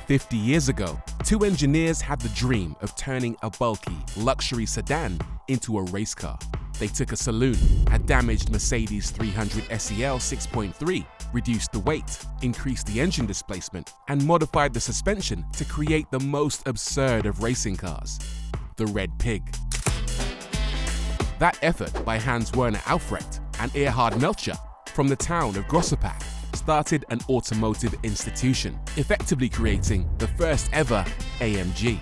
50 years ago, two engineers had the dream of turning a bulky, luxury sedan into a race car. They took a saloon, a damaged Mercedes 300 SEL 6.3, reduced the weight, increased the engine displacement, and modified the suspension to create the most absurd of racing cars, the Red Pig. That effort by Hans-Werner Aufrecht and Erhard Melcher from the town of Grossepack started an automotive institution, effectively creating the first ever AMG.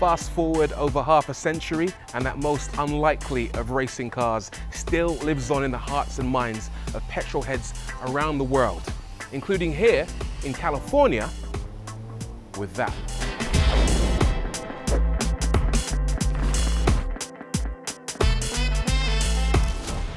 Fast forward over half a century, and that most unlikely of racing cars still lives on in the hearts and minds of petrol heads around the world, including here in California with that.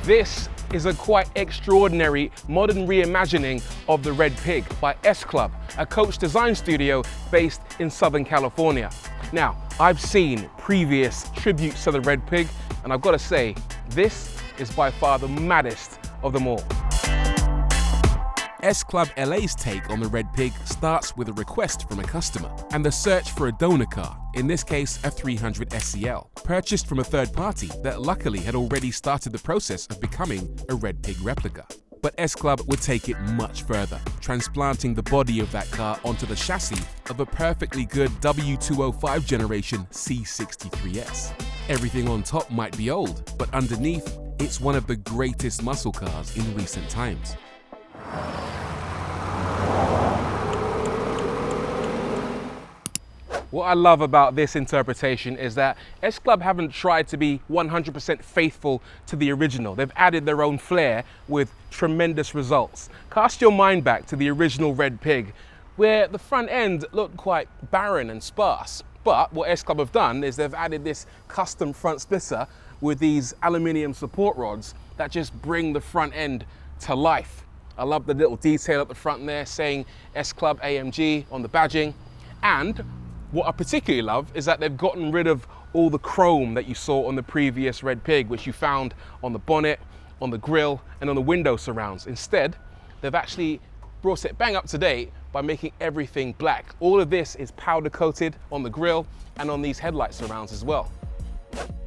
This is a quite extraordinary modern reimagining of the Red Pig by S-Klub, a coach design studio based in Southern California. Now, I've seen previous tributes to the Red Pig, and I've got to say, this is by far the maddest of them all. S-Klub LA's take on the Red Pig starts with a request from a customer and the search for a donor car, in this case a 300 SEL, purchased from a third party that luckily had already started the process of becoming a Red Pig replica. But S-Klub would take it much further, transplanting the body of that car onto the chassis of a perfectly good W205 generation C63S. Everything on top might be old, but underneath, it's one of the greatest muscle cars in recent times. What I love about this interpretation is that S-Klub haven't tried to be 100% faithful to the original. They've added their own flair with tremendous results. Cast your mind back to the original Red Pig, where the front end looked quite barren and sparse. But what S-Klub have done is they've added this custom front splitter with these aluminium support rods that just bring the front end to life. I love the little detail at the front there saying S-Klub AMG on the badging. And what I particularly love is that they've gotten rid of all the chrome that you saw on the previous Red Pig, which you found on the bonnet, on the grille, and on the window surrounds. Instead, they've actually brought it bang up to date by making everything black. All of this is powder coated on the grille and on these headlight surrounds as well.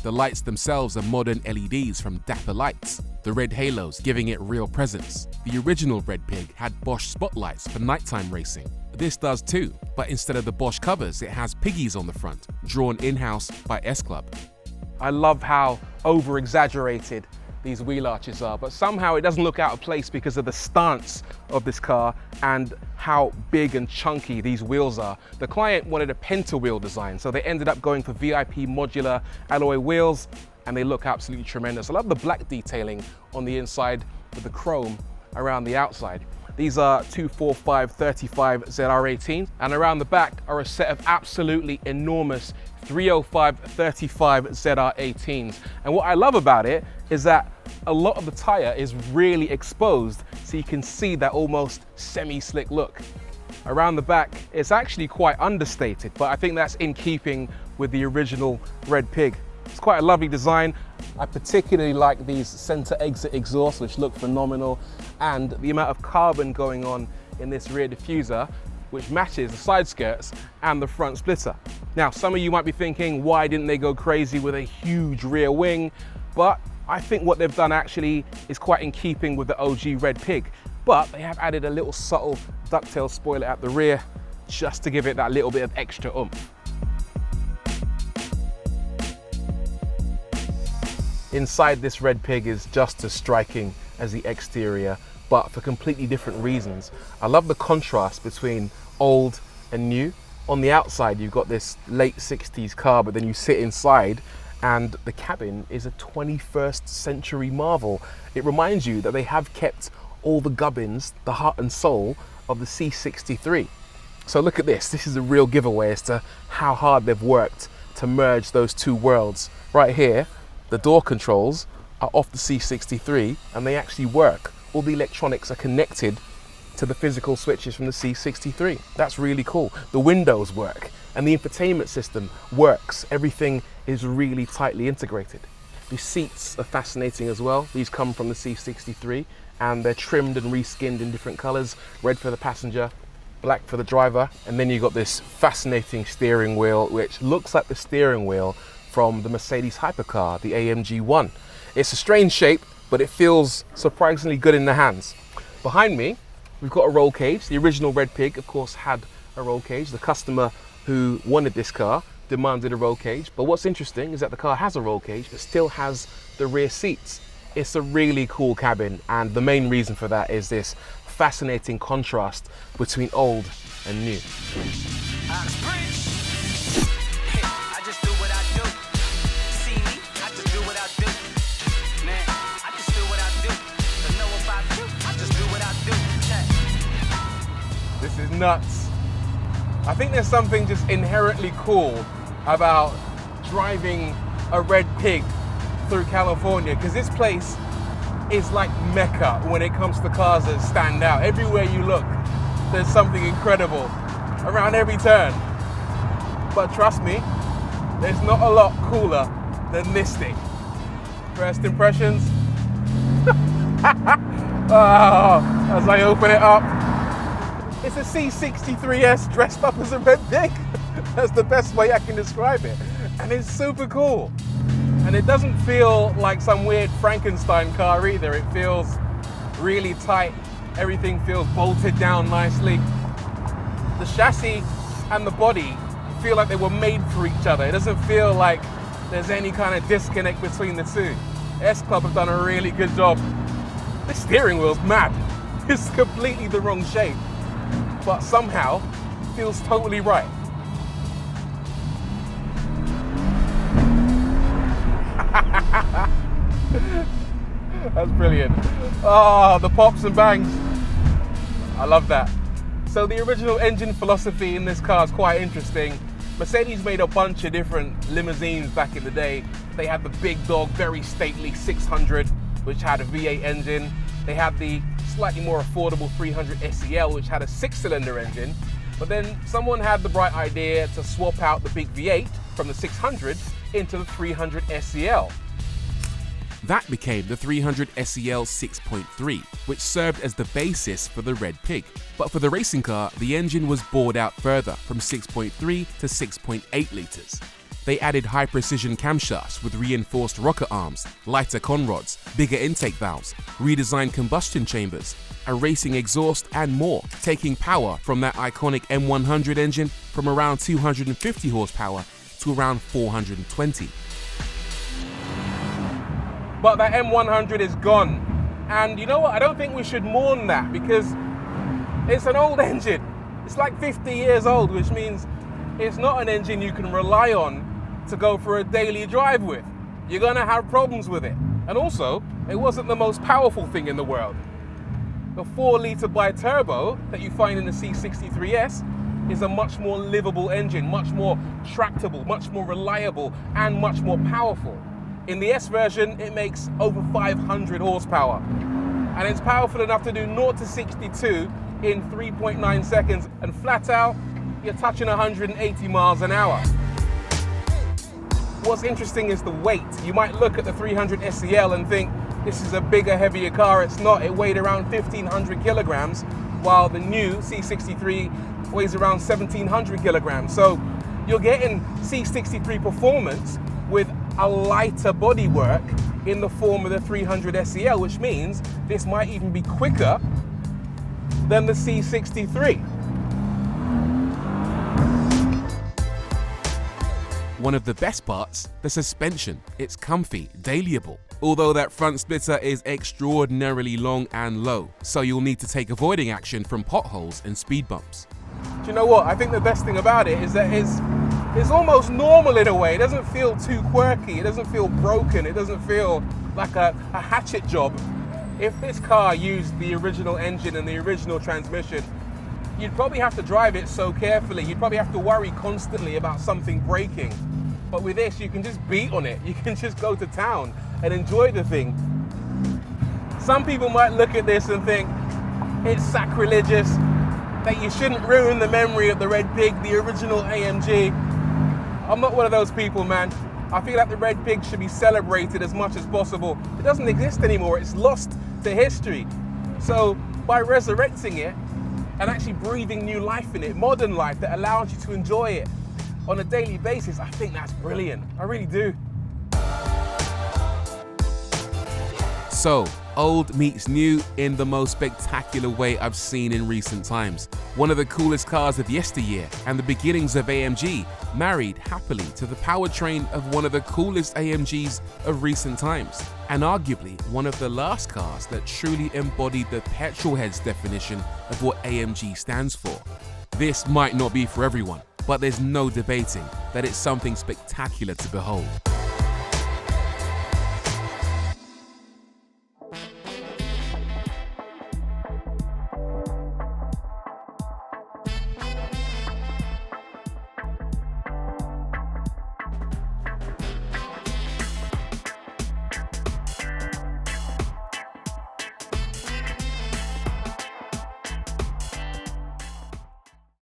The lights themselves are modern LEDs from Dapper Lights, the red halos giving it real presence. The original Red Pig had Bosch spotlights for nighttime racing. This does too, but instead of the Bosch covers, it has piggies on the front, drawn in-house by S-Klub. I love how over-exaggerated these wheel arches are, but somehow it doesn't look out of place because of the stance of this car and how big and chunky these wheels are. The client wanted a penta wheel design, so they ended up going for VIP modular alloy wheels, and they look absolutely tremendous. I love the black detailing on the inside with the chrome around the outside. These are 245/35 ZR18s, and around the back are a set of absolutely enormous 305/35 ZR18s. And what I love about it is that a lot of the tire is really exposed, so you can see that almost semi-slick look. Around the back, it's actually quite understated, but I think that's in keeping with the original Red Pig. It's quite a lovely design. I particularly like these center exit exhausts, which look phenomenal, and the amount of carbon going on in this rear diffuser, which matches the side skirts and the front splitter. Now, some of you might be thinking, why didn't they go crazy with a huge rear wing? But I think what they've done actually is quite in keeping with the OG Red Pig, but they have added a little subtle ducktail spoiler at the rear just to give it that little bit of extra oomph. Inside this Red Pig is just as striking as the exterior, but for completely different reasons. I love the contrast between old and new. On the outside, you've got this late 60s car, but then you sit inside and the cabin is a 21st century marvel. It reminds you that they have kept all the gubbins, the heart and soul of the C63. So look at this. This is a real giveaway as to how hard they've worked to merge those two worlds. Right here, the door controls are off the C63 and they actually work. All the electronics are connected to the physical switches from the C63. That's really cool. The windows work and the infotainment system works. Everything is really tightly integrated. The seats are fascinating as well. These come from the C63 and they're trimmed and reskinned in different colors. Red for the passenger, black for the driver, and then you got this fascinating steering wheel, which looks like the steering wheel from the Mercedes hypercar, the AMG 1. It's a strange shape, but it feels surprisingly good in the hands. Behind me, we've got a roll cage. The original Red Pig, of course, had a roll cage. The customer who wanted this car demanded a roll cage. But what's interesting is that the car has a roll cage, but still has the rear seats. It's a really cool cabin, and the main reason for that is this fascinating contrast between old and new. This is nuts. I think there's something just inherently cool about driving a Red Pig through California, because this place is like Mecca when it comes to cars that stand out. Everywhere you look, there's something incredible around every turn. But trust me, there's not a lot cooler than this thing. First impressions? Oh, as I open it up, it's a C63S dressed up as a Red Pig. That's the best way I can describe it. And it's super cool. And it doesn't feel like some weird Frankenstein car either. It feels really tight. Everything feels bolted down nicely. The chassis and the body feel like they were made for each other. It doesn't feel like there's any kind of disconnect between the two. S-Klub have done a really good job. The steering wheel's mad. It's completely the wrong shape, but somehow feels totally right. That's brilliant. Oh, the pops and bangs. I love that. So the original engine philosophy in this car is quite interesting. Mercedes made a bunch of different limousines back in the day. They had the big dog, very stately 600, which had a V8 engine. They had the slightly more affordable 300 SEL, which had a 6-cylinder engine. But then someone had the bright idea to swap out the big V8 from the 600 into the 300 SEL. That became the 300 SEL 6.3, which served as the basis for the Red Pig. But for the racing car, the engine was bored out further from 6.3 to 6.8 litres. They added high-precision camshafts with reinforced rocker arms, lighter conrods, bigger intake valves, redesigned combustion chambers, a racing exhaust and more, taking power from that iconic M100 engine from around 250 horsepower to around 420. But that M100 is gone. And you know what? I don't think we should mourn that, because it's an old engine. It's like 50 years old, which means it's not an engine you can rely on to go for a daily drive with. You're gonna have problems with it. And also, it wasn't the most powerful thing in the world. The 4-litre bi-turbo that you find in the C63S is a much more livable engine, much more tractable, much more reliable, and much more powerful. In the S version, it makes over 500 horsepower. And it's powerful enough to do 0 to 62 in 3.9 seconds. And flat out, you're touching 180 miles an hour. What's interesting is the weight. You might look at the 300 SEL and think, this is a bigger, heavier car. It's not. It weighed around 1,500 kilograms, while the new C63 weighs around 1,700 kilograms. So you're getting C63 performance with a lighter bodywork in the form of the 300 SEL, which means this might even be quicker than the C63. One of the best parts, the suspension. It's comfy, dailyable. Although that front splitter is extraordinarily long and low, so you'll need to take avoiding action from potholes and speed bumps. Do you know what? I think the best thing about it is that it's almost normal in a way. It doesn't feel too quirky. It doesn't feel broken. It doesn't feel like a hatchet job. If this car used the original engine and the original transmission, you'd probably have to drive it so carefully. You'd probably have to worry constantly about something breaking. But with this, you can just beat on it. You can just go to town and enjoy the thing. Some people might look at this and think it's sacrilegious, that you shouldn't ruin the memory of the Red Pig, the original AMG. I'm not one of those people, man. I feel like the Red Pig should be celebrated as much as possible. It doesn't exist anymore. It's lost to history. So by resurrecting it, and actually breathing new life in it, modern life that allows you to enjoy it on a daily basis, I think that's brilliant. I really do. So, old meets new in the most spectacular way I've seen in recent times. One of the coolest cars of yesteryear and the beginnings of AMG married happily to the powertrain of one of the coolest AMGs of recent times, and arguably one of the last cars that truly embodied the petrolhead's definition of what AMG stands for. This might not be for everyone, but there's no debating that it's something spectacular to behold.